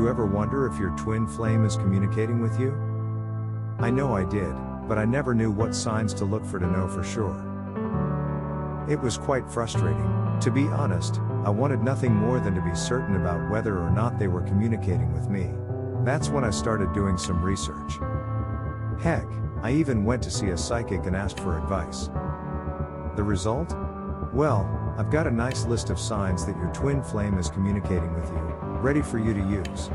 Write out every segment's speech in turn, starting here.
you ever wonder if your twin flame is communicating with you? I know I did, but I never knew what signs to look for to know for sure. It was quite frustrating. To be honest, I wanted nothing more than to be certain about whether or not they were communicating with me. That's when I started doing some research. Heck, I even went to see a psychic and asked for advice. The result? Well, I've got a nice list of signs that your twin flame is communicating with you, ready for you to use.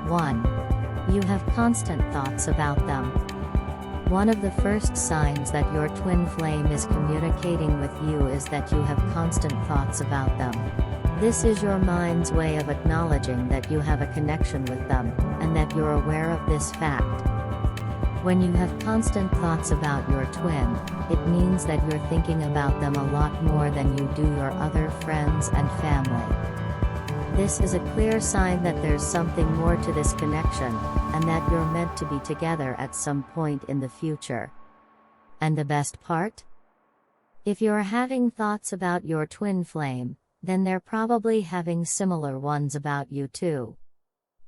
1. You have constant thoughts about them. One of the first signs that your twin flame is communicating with you is that you have constant thoughts about them. This is your mind's way of acknowledging that you have a connection with them, and that you're aware of this fact. When you have constant thoughts about your twin, it means that you're thinking about them a lot more than you do your other friends and family. This is a clear sign that there's something more to this connection, and that you're meant to be together at some point in the future. And the best part? If you're having thoughts about your twin flame, then they're probably having similar ones about you too.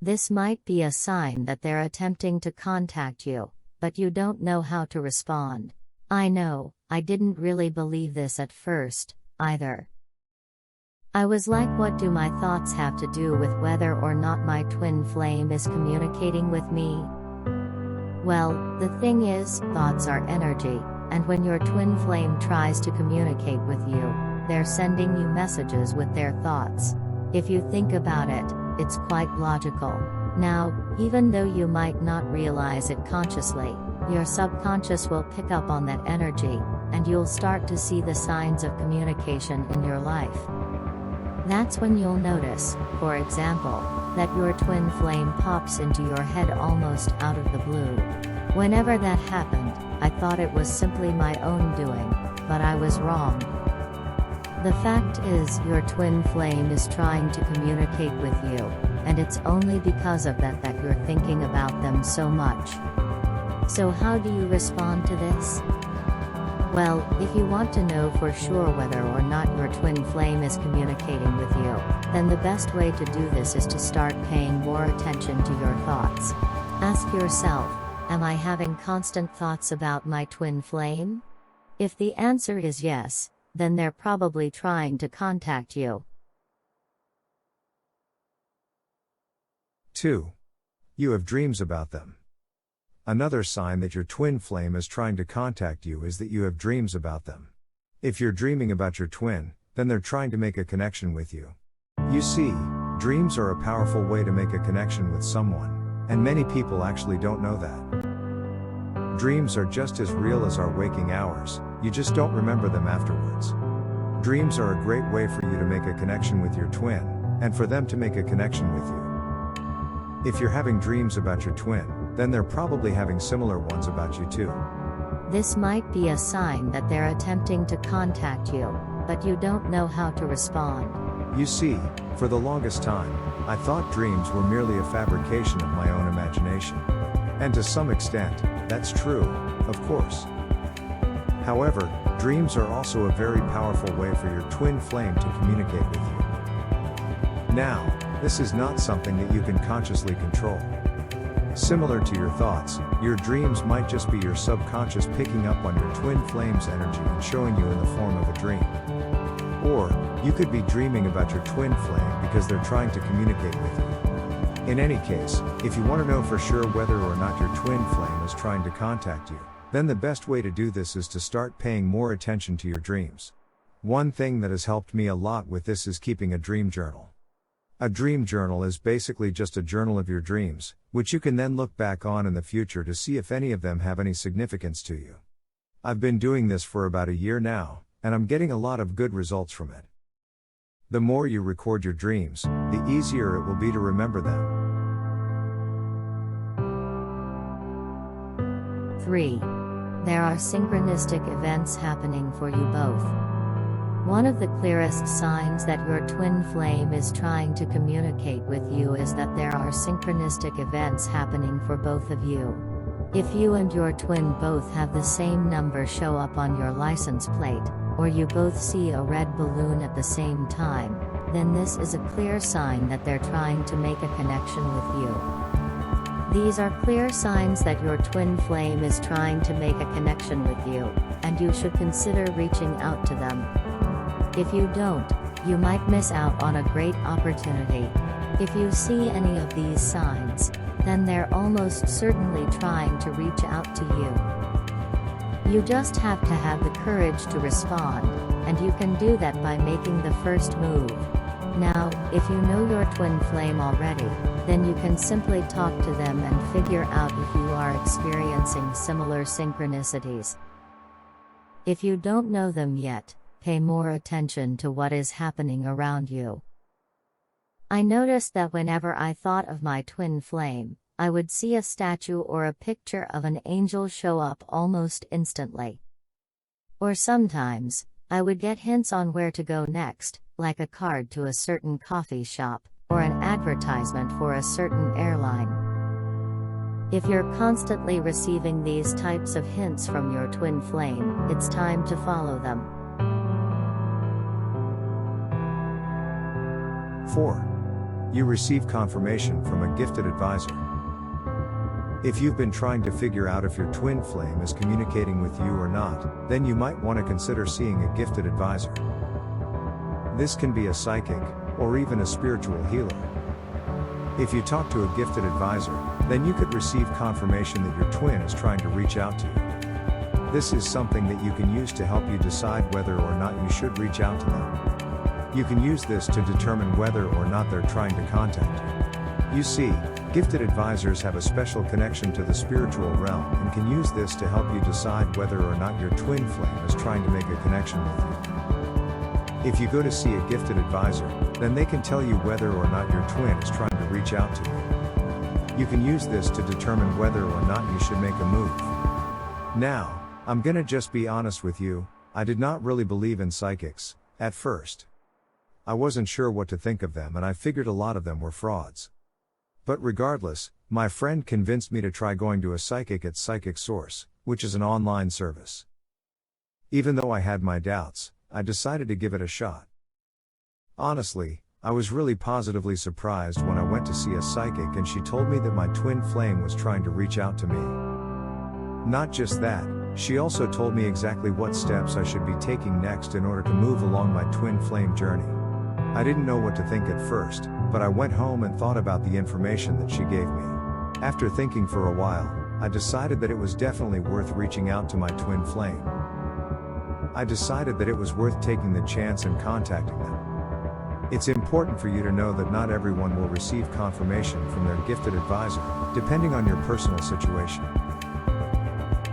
This might be a sign that they're attempting to contact you, but you don't know how to respond. I know, I didn't really believe this at first, either. I was like, what do my thoughts have to do with whether or not my twin flame is communicating with me? Well, the thing is, thoughts are energy, and when your twin flame tries to communicate with you, they're sending you messages with their thoughts. If you think about it, it's quite logical. Now, even though you might not realize it consciously, your subconscious will pick up on that energy, and you'll start to see the signs of communication in your life. That's when you'll notice, for example, that your twin flame pops into your head almost out of the blue. Whenever that happened, I thought it was simply my own doing, but I was wrong. The fact is, your twin flame is trying to communicate with you, and it's only because of that that you're thinking about them so much. So how do you respond to this? Well, if you want to know for sure whether or not your twin flame is communicating with you, then the best way to do this is to start paying more attention to your thoughts. Ask yourself, am I having constant thoughts about my twin flame? If the answer is yes, then they're probably trying to contact you. 2. You have dreams about them. Another sign that your twin flame is trying to contact you is that you have dreams about them. If you're dreaming about your twin, then they're trying to make a connection with you. You see, dreams are a powerful way to make a connection with someone, and many people actually don't know that. Dreams are just as real as our waking hours, you just don't remember them afterwards. Dreams are a great way for you to make a connection with your twin, and for them to make a connection with you. If you're having dreams about your twin, then they're probably having similar ones about you too. This might be a sign that they're attempting to contact you, but you don't know how to respond. You see, for the longest time, I thought dreams were merely a fabrication of my own imagination. And to some extent, that's true, of course. However, dreams are also a very powerful way for your twin flame to communicate with you. Now, this is not something that you can consciously control. Similar to your thoughts, your dreams might just be your subconscious picking up on your twin flame's energy and showing you in the form of a dream. Or, you could be dreaming about your twin flame because they're trying to communicate with you. In any case, if you want to know for sure whether or not your twin flame is trying to contact you, then the best way to do this is to start paying more attention to your dreams. One thing that has helped me a lot with this is keeping a dream journal. A dream journal is basically just a journal of your dreams, which you can then look back on in the future to see if any of them have any significance to you. I've been doing this for about a year now, and I'm getting a lot of good results from it. The more you record your dreams, the easier it will be to remember them. 3. There are synchronistic events happening for you both. One of the clearest signs that your twin flame is trying to communicate with you is that there are synchronistic events happening for both of you. If you and your twin both have the same number show up on your license plate, or you both see a red balloon at the same time, then this is a clear sign that they're trying to make a connection with you. These are clear signs that your twin flame is trying to make a connection with you, and you should consider reaching out to them. If you don't, you might miss out on a great opportunity. If you see any of these signs, then they're almost certainly trying to reach out to you. You just have to have the courage to respond, and you can do that by making the first move. Now, if you know your twin flame already, then you can simply talk to them and figure out if you are experiencing similar synchronicities. If you don't know them yet, pay more attention to what is happening around you. I noticed that whenever I thought of my twin flame, I would see a statue or a picture of an angel show up almost instantly. Or sometimes, I would get hints on where to go next, like a card to a certain coffee shop, or an advertisement for a certain airline. If you're constantly receiving these types of hints from your twin flame, it's time to follow them. 4. You receive confirmation from a gifted advisor. If you've been trying to figure out if your twin flame is communicating with you or not, then you might want to consider seeing a gifted advisor. This can be a psychic, or even a spiritual healer. If you talk to a gifted advisor, then you could receive confirmation that your twin is trying to reach out to you. This is something that you can use to help you decide whether or not you should reach out to them. You can use this to determine whether or not they're trying to contact you. You see, gifted advisors have a special connection to the spiritual realm and can use this to help you decide whether or not your twin flame is trying to make a connection with you. If you go to see a gifted advisor, then they can tell you whether or not your twin is trying to reach out to you. You can use this to determine whether or not you should make a move. Now, I'm gonna just be honest with you, I did not really believe in psychics, at first. I wasn't sure what to think of them and I figured a lot of them were frauds. But regardless, my friend convinced me to try going to a psychic at Psychic Source, which is an online service. Even though I had my doubts, I decided to give it a shot. Honestly, I was really positively surprised when I went to see a psychic and she told me that my twin flame was trying to reach out to me. Not just that, she also told me exactly what steps I should be taking next in order to move along my twin flame journey. I didn't know what to think at first, but I went home and thought about the information that she gave me. After thinking for a while, I decided that it was definitely worth reaching out to my twin flame. I decided that it was worth taking the chance and contacting them. It's important for you to know that not everyone will receive confirmation from their gifted advisor, depending on your personal situation.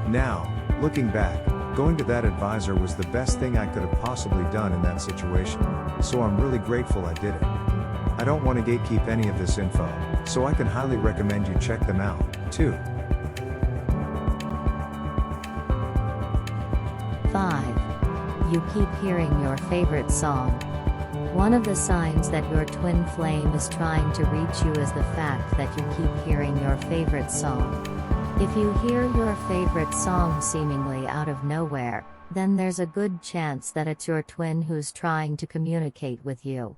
Now, looking back, going to that advisor was the best thing I could have possibly done in that situation, so I'm really grateful I did it. I don't want to gatekeep any of this info, so I can highly recommend you check them out, too. 5. You keep hearing your favorite song. One of the signs that your twin flame is trying to reach you is the fact that you keep hearing your favorite song. If you hear your favorite song seemingly out of nowhere, then there's a good chance that it's your twin who's trying to communicate with you.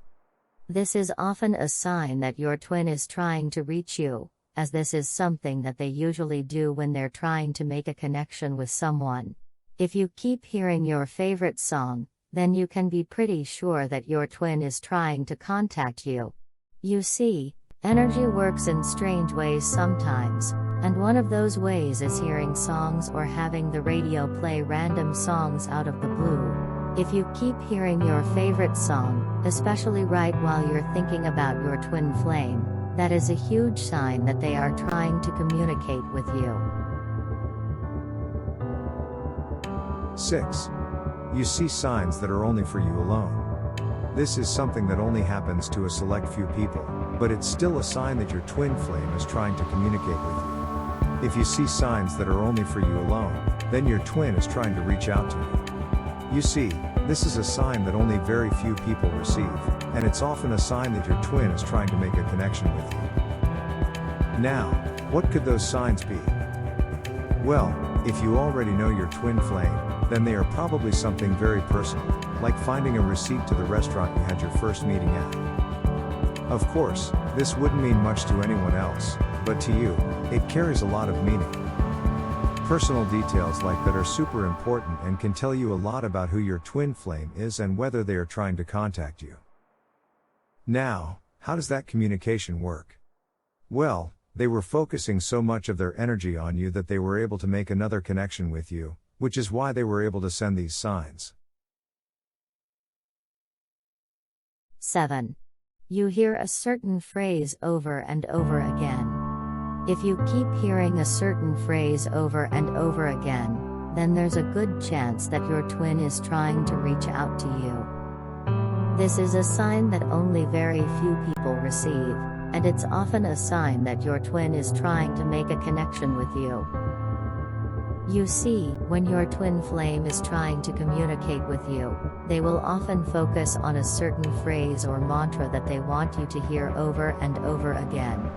This is often a sign that your twin is trying to reach you, as this is something that they usually do when they're trying to make a connection with someone. If you keep hearing your favorite song, then you can be pretty sure that your twin is trying to contact you. You see, energy works in strange ways sometimes, and one of those ways is hearing songs or having the radio play random songs out of the blue. If you keep hearing your favorite song, especially right while you're thinking about your twin flame, that is a huge sign that they are trying to communicate with you. 6. You see signs that are only for you alone. This is something that only happens to a select few people, but it's still a sign that your twin flame is trying to communicate with you. If you see signs that are only for you alone, then your twin is trying to reach out to you. You see, this is a sign that only very few people receive, and it's often a sign that your twin is trying to make a connection with you. Now, what could those signs be? Well, if you already know your twin flame, then they are probably something very personal, like finding a receipt to the restaurant you had your first meeting at. Of course, this wouldn't mean much to anyone else, but to you, it carries a lot of meaning. Personal details like that are super important and can tell you a lot about who your twin flame is and whether they are trying to contact you. Now, how does that communication work? Well, they were focusing so much of their energy on you that they were able to make another connection with you, which is why they were able to send these signs. 7. You hear a certain phrase over and over again. If you keep hearing a certain phrase over and over again, then there's a good chance that your twin is trying to reach out to you. This is a sign that only very few people receive, and it's often a sign that your twin is trying to make a connection with you. You see, when your twin flame is trying to communicate with you, they will often focus on a certain phrase or mantra that they want you to hear over and over again.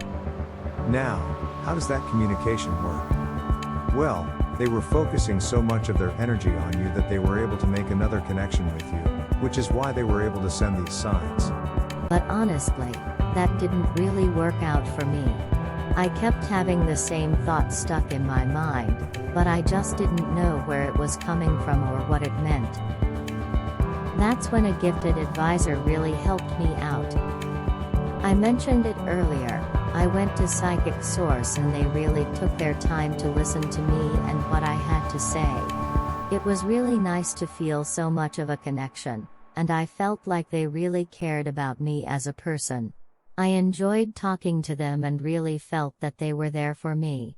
Now, how does that communication work? Well, they were focusing so much of their energy on you that they were able to make another connection with you, which is why they were able to send these signs. But honestly, that didn't really work out for me. I kept having the same thought stuck in my mind, but I just didn't know where it was coming from or what it meant. That's when a gifted advisor really helped me out. I mentioned it earlier, I went to Psychic Source and they really took their time to listen to me and what I had to say. It was really nice to feel so much of a connection, and I felt like they really cared about me as a person. I enjoyed talking to them and really felt that they were there for me.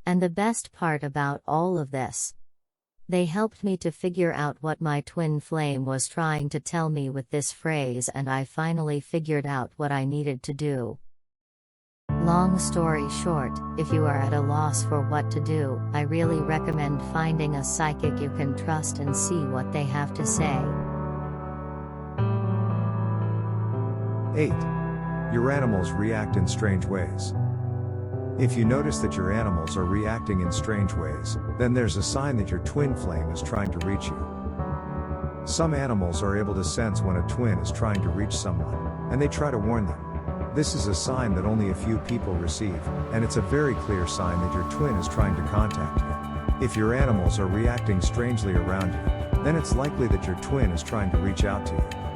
And the best part about all of this, they helped me to figure out what my twin flame was trying to tell me with this phrase, and I finally figured out what I needed to do. Long story short, if you are at a loss for what to do, I really recommend finding a psychic you can trust and see what they have to say. 8. Your animals react in strange ways. If you notice that your animals are reacting in strange ways, then there's a sign that your twin flame is trying to reach you. Some animals are able to sense when a twin is trying to reach someone, and they try to warn them. This is a sign that only a few people receive, and it's a very clear sign that your twin is trying to contact you. If your animals are reacting strangely around you, then it's likely that your twin is trying to reach out to you.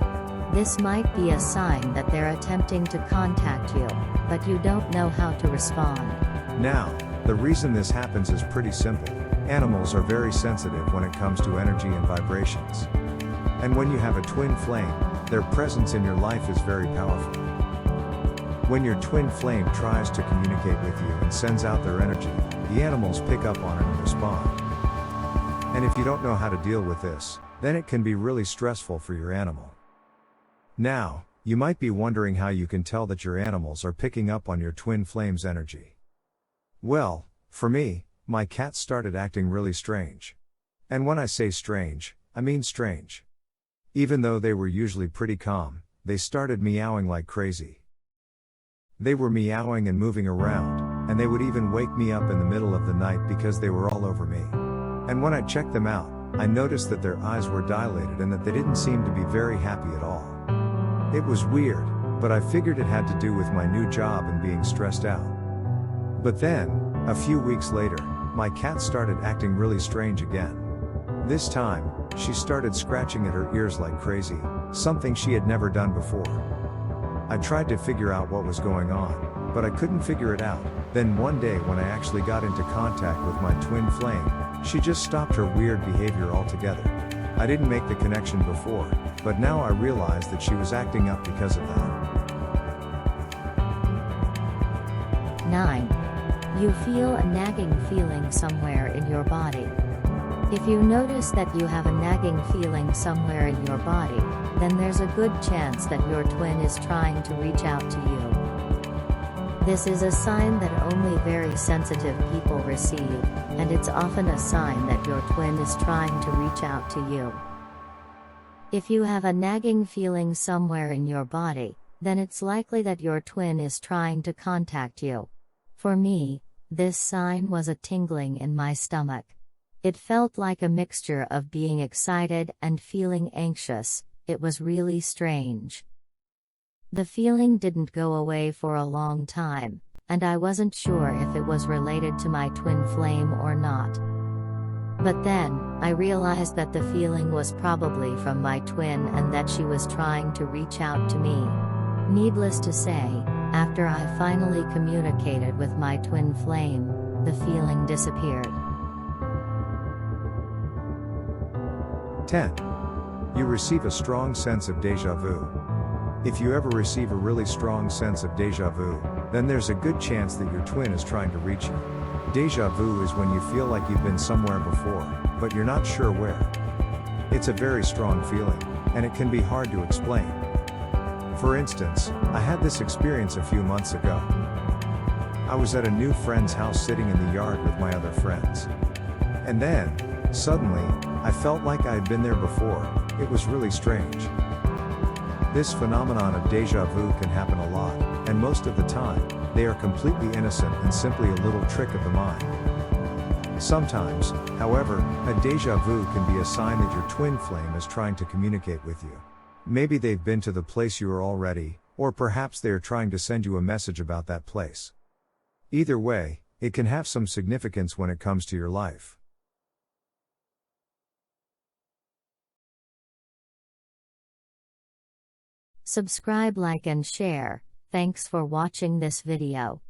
This might be a sign that they're attempting to contact you, but you don't know how to respond. Now, the reason this happens is pretty simple. Animals are very sensitive when it comes to energy and vibrations. And when you have a twin flame, their presence in your life is very powerful. When your twin flame tries to communicate with you and sends out their energy, the animals pick up on it and respond. And if you don't know how to deal with this, then it can be really stressful for your animal. Now, you might be wondering how you can tell that your animals are picking up on your twin flame's energy. Well, for me, my cats started acting really strange. And when I say strange, I mean strange. Even though they were usually pretty calm, they started meowing like crazy. They were meowing and moving around, and they would even wake me up in the middle of the night because they were all over me. And when I checked them out, I noticed that their eyes were dilated and that they didn't seem to be very happy at all. It was weird, but I figured it had to do with my new job and being stressed out. But then, a few weeks later, my cat started acting really strange again. This time, she started scratching at her ears like crazy, something she had never done before. I tried to figure out what was going on, but I couldn't figure it out. Then one day when I actually got into contact with my twin flame, she just stopped her weird behavior altogether. I didn't make the connection before, but now I realized that she was acting up because of that. 9. You feel a nagging feeling somewhere in your body. If you notice that you have a nagging feeling somewhere in your body, then there's a good chance that your twin is trying to reach out to you. This is a sign that only very sensitive people receive, and it's often a sign that your twin is trying to reach out to you. If you have a nagging feeling somewhere in your body, then it's likely that your twin is trying to contact you. For me, this sign was a tingling in my stomach. It felt like a mixture of being excited and feeling anxious. It was really strange. The feeling didn't go away for a long time, and I wasn't sure if it was related to my twin flame or not. But then, I realized that the feeling was probably from my twin and that she was trying to reach out to me. Needless to say, after I finally communicated with my twin flame, the feeling disappeared. 10. You receive a strong sense of deja vu. If you ever receive a really strong sense of deja vu, then there's a good chance that your twin is trying to reach you. Deja vu is when you feel like you've been somewhere before, but you're not sure where. It's a very strong feeling, and it can be hard to explain. For instance, I had this experience a few months ago. I was at a new friend's house sitting in the yard with my other friends. And then, suddenly, I felt like I had been there before. It was really strange. This phenomenon of deja vu can happen a lot, and most of the time, they are completely innocent and simply a little trick of the mind. Sometimes, however, a deja vu can be a sign that your twin flame is trying to communicate with you. Maybe they've been to the place you are already, or perhaps they are trying to send you a message about that place. Either way, it can have some significance when it comes to your life. Subscribe, like and share. Thanks for watching this video.